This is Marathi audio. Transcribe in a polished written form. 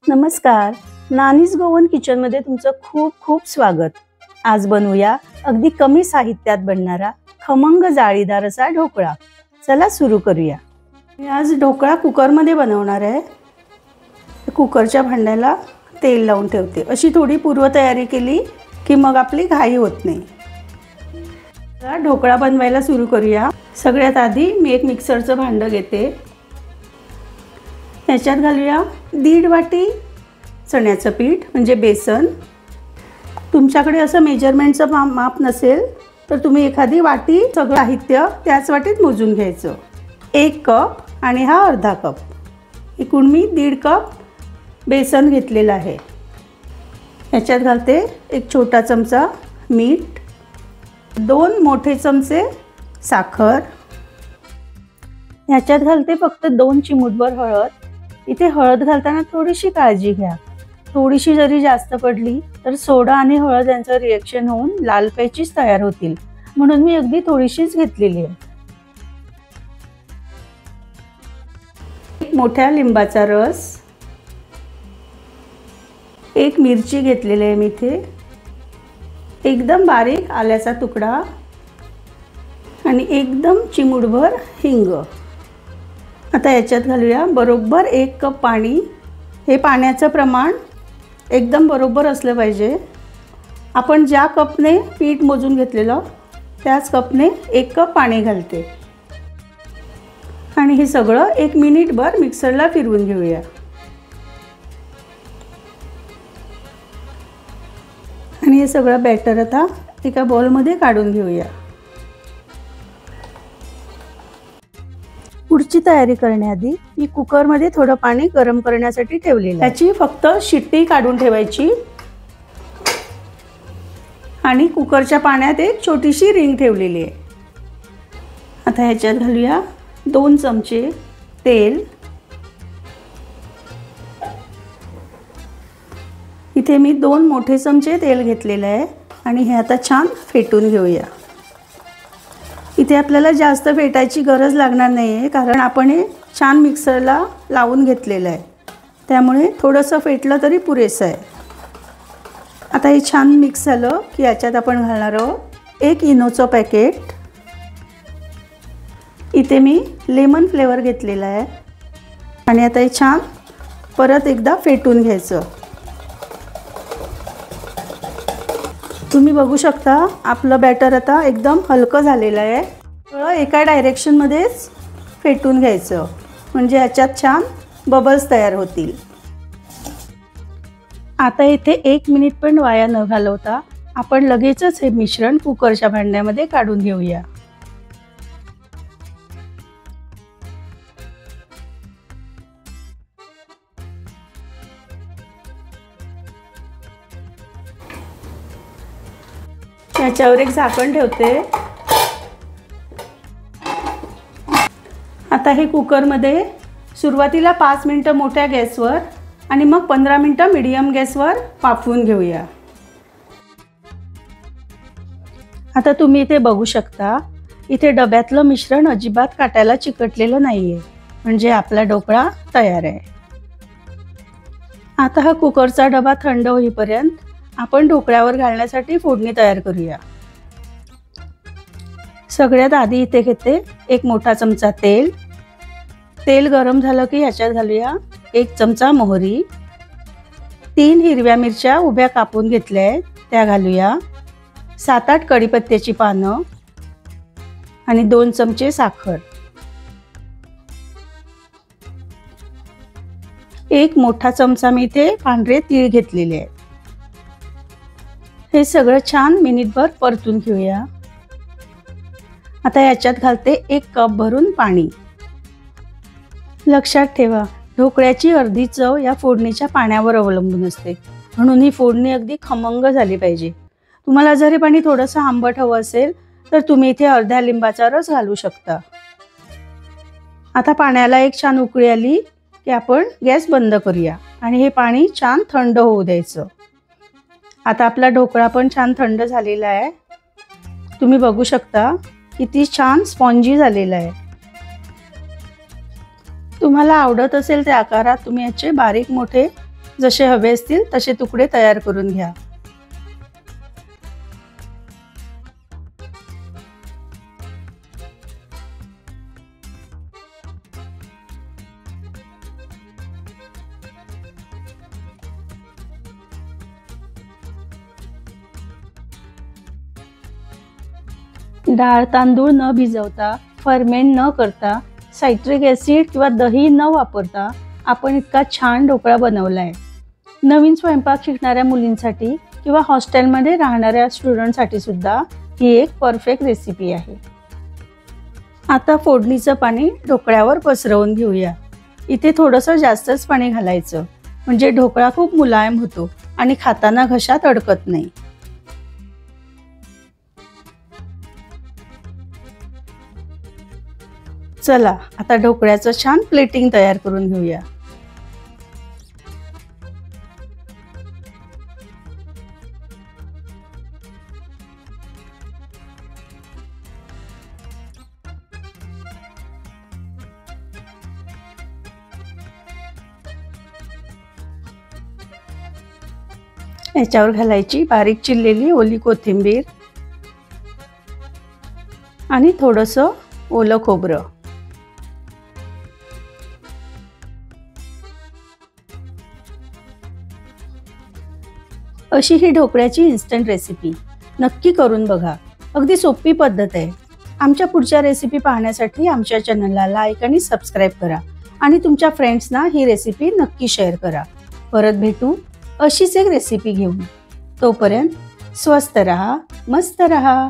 नमस्कार, नानीज गोवन किचनमध्ये तुमचं खूप खूप स्वागत। आज बनवूया अगदी कमी साहित्यात बनणारा खमंग जाळीदार असा ढोकळा। चला सुरू करूया। मी आज ढोकळा कुकरमध्ये बनवणार आहे। कुकरच्या भांड्याला तेल लावून ठेवते। अशी थोडी पूर्वतयारी केली की मग आपली घाई होत नाही। चला ढोकळा बनवायला सुरू करूया। सगळ्यात आधी मी एक मिक्सरचं भांडं घेते। याच्यात घालूया 1.5 वाटी चण्याचं पीठ म्हणजे बेसन। तुमच्याकडे असं मेजरमेंटचं माप नसेल तर तुम्ही एखादी वाटी सगळं साहित्य त्याच वाटीत मोजून घ्यायचं। 1 कप आणि हा अर्धा कप, एकूण मी 1.5 कप बेसन घेतलेलं आहे। याच्यात घालते एक छोटा चमचा मीठ, 2 मोठे चमचे साखर। याच्यात घालते फक्त 2 चिमूटभर हळद। इथे हळद घालताना थोडीशी काळजी घ्या। थोडीशी जरी जास्त पडली तर सोडा आणि हळद यांचं रिएक्शन होऊन लाल पॅचेस तयार होतील, म्हणून मी अगदी थोडीशीच घेतलेली आहे। एक मोठ्या लिंबाचा रस, 1 मिरची घेतलेली आहे मी इथे, एकदम बारीक आल्याचा तुकडा आणि एकदम चिमूटभर हिंग। आता याच्यात घालूया बरोबर 1 कप पाणी। हे पाण्याचं प्रमाण एकदम बरोबर असलं पाहिजे। आपण ज्या कपने पीठ मोजून घेतलेलं त्याच कपने 1 कप पाणी घालते आणि हे सगळं 1 मिनिटभर मिक्सरला फिरवून घेऊया। आणि हे सगळं बॅटर आता एका बाउलमध्ये काढून घेऊया। पुढची तयारी करण्याआधी मी कुकरमध्ये थोडं पाणी गरम करण्यासाठी ठेवलेलं आहे। त्याची फक्त शिट्टी काढून ठेवायची आणि कुकरच्या पाण्यात एक छोटीशी रिंग ठेवलेली आहे। आता ह्याच्यात घालूया 2 चमचे तेल। इथे मी 2 मोठे चमचे तेल घेतलेलं आहे आणि हे आता छान फेटून घेऊया। इथे आपल्याला जास्त फेटायची गरज लागणार नाही आहे, कारण आपण हे छान मिक्सरला लावून घेतलेलं आहे, त्यामुळे थोडंसं फेटलं तरी पुरेसं आहे। आता हे छान मिक्स झालं की याच्यात आपण घालणार आहोत 1 इनोचं पॅकेट। इथे मी लेमन फ्लेवर घेतलेला आहे आणि आता हे छान परत एकदा फेटून घ्यायचं। तुम्ही बघू शकता आपलं बॅटर आता एकदम हलकं झालेलं आहे। एका डायरेक्शनमध्येच फेटून घ्यायचं, म्हणजे याच्यात छान बबल्स तयार होतील। आता इथे 1 मिनिट पण वाया न घालवता आपण लगेचच हे मिश्रण कुकरच्या भांड्यामध्ये काढून घेऊया। याच्यावर एक झाकण ठेवते। आता हे कुकरमध्ये सुरुवातीला 5 मिनिटं मोठ्या गॅसवर आणि मग 15 मिनिटं मीडियम गॅसवर वाफवून घेऊया। आता तुम्ही इथे बघू शकता, इथे डब्यातलं मिश्रण अजिबात काटायला चिकटलेलं नाहीये, म्हणजे आपला ढोकळा तयार आहे। आता हा कुकरचा डबा थंड होईपर्यंत आपण ढोकळ्यावर घालण्यासाठी फोडणी तयार करूया। सगळ्यात आधी इथे घेते 1 मोठा चमचा तेल। तेल गरम झालं की ह्याच्यात घालूया 1 चमचा मोहरी, 3 हिरव्या मिरच्या उभ्या कापून घेतल्या आहेत त्या घालूया, 7-8 कढीपत्त्याची पानं आणि 2 चमचे साखर। 1 मोठा चमचा मी इथे पांढरे तीळ घेतलेले आहेत। हे सगळं छान मिनिटभर परतून घेऊया। आता याच्यात घालते 1 कप भरून पाणी। लक्षात ठेवा, ढोकळ्याची अर्धी चव या फोडणीच्या पाण्यावर अवलंबून असते, म्हणून ही फोडणी अगदी खमंग झाली पाहिजे। तुम्हाला जर हे पाणी थोडंसं आंबट हवं असेल तर तुम्ही इथे अर्ध्या लिंबाचा रस घालू शकता। आता पाण्याला एक छान उकळी आली की आपण गॅस बंद करूया आणि हे पाणी छान थंड होऊ द्यायचं। आता आपला ढोकळा पण छान थंड झालेला आहे। तुम्ही बघू शकता किती छान स्पॉन्जी झालेला आहे। तुम्हाला आवडत असेल त्या आकारात तुम्ही याचे बारीक मोठे जसे हवे असतील तसे तुकडे तयार करून घ्या. डाळ तांदूळ न भिजवता, फर्मेंट न करता, सायट्रिक ॲसिड किंवा दही न वापरता आपण इतका छान ढोकळा बनवला आहे. नवीन स्वयंपाक शिकणाऱ्या मुलींसाठी किंवा हॉस्टेलमध्ये राहणाऱ्या स्टुडंटसाठी सुद्धा ही एक परफेक्ट रेसिपी आहे. आता फोडणीचं पाणी ढोकळ्यावर पसरवून घेऊया. इथे थोडंसं जास्तच पाणी घालायचं, म्हणजे ढोकळा खूप मुलायम होतो आणि खाताना घशात अडकत नाही. चला आता ढोकळ्याचं छान प्लेटिंग तयार करून घेऊया. याच्यावर घालायची बारीक चिरलेली ओली कोथिंबीर आणि थोडंसं ओलं खोबरं. अशी ही ढोकळ्याची इन्स्टंट रेसिपी नक्की करून बघा. अगदी सोपी पद्धत आहे. आमच्या पुढच्या रेसिपी पाहण्यासाठी आमच्या चॅनलला लाईक आणि सबस्क्राईब करा आणि तुमच्या फ्रेंड्सना ही रेसिपी नक्की शेअर करा. परत भेटू अशीच एक रेसिपी घेऊन. तोपर्यंत स्वस्त रहा, मस्त रहा.